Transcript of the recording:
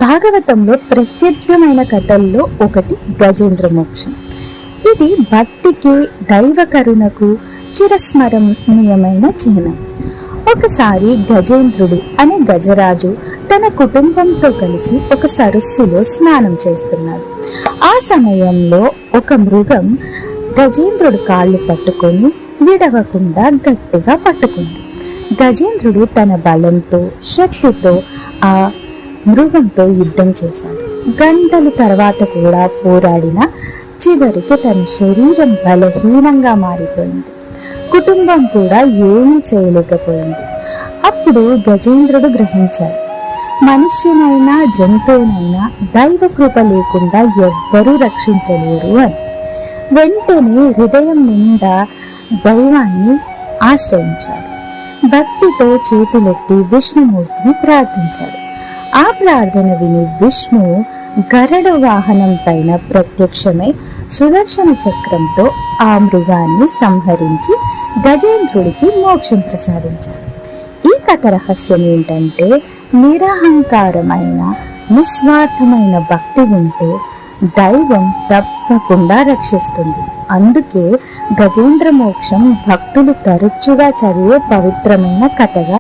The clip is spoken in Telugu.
భాగవతంలో ప్రసిద్ధమైన కథల్లో ఒకటి గజేంద్ర మోక్షం. ఇది భక్తికి, దైవ కరుణకు చిరస్మరణీయమైన చిహ్నం. ఒకసారి గజేంద్రుడు అనే గజరాజు తన కుటుంబంతో కలిసి ఒక సరస్సులో స్నానం చేస్తున్నాడు. ఆ సమయంలో ఒక మృగం గజేంద్రుడు కాళ్ళు పట్టుకొని విడవకుండా గట్టిగా పట్టుకుంది. గజేంద్రుడు తన బలంతో, శక్తితో ఆ మృగంతో యుద్ధం చేశాడు. గంటల తర్వాత కూడా పోరాడిన చివరికి తన శరీరం బలహీనంగా మారిపోయింది. కుటుంబం కూడా ఏమీ చేయలేకపోయింది. అప్పుడు గజేంద్రుడు గ్రహించాడు, మనిషినైనా జంతువునైనా దైవ కృప లేకుండా ఎవ్వరూ రక్షించలేరు అని. వెంటనే హృదయం నిండా దైవాన్ని ఆశ్రయించాడు. భక్తితో చేతులెత్తి విష్ణుమూర్తిని ప్రార్థించాడు. ఆ ప్రార్థన విని విష్ణువు గరుడ వాహనం పైన ప్రత్యక్షమై సుదర్శన చక్రంతో ఆ మృగాన్ని సంహరించి గజేంద్రుడికి మోక్షం ప్రసాదించాడు. ఈ కథ రహస్యం ఏంటంటే, నిరహంకారమైన, నిస్వార్థమైన భక్తి ఉంటే దైవం తప్పకుండా రక్షిస్తుంది. అందుకే గజేంద్ర మోక్షం భక్తులు తరచుగా చదివే పవిత్రమైన కథగా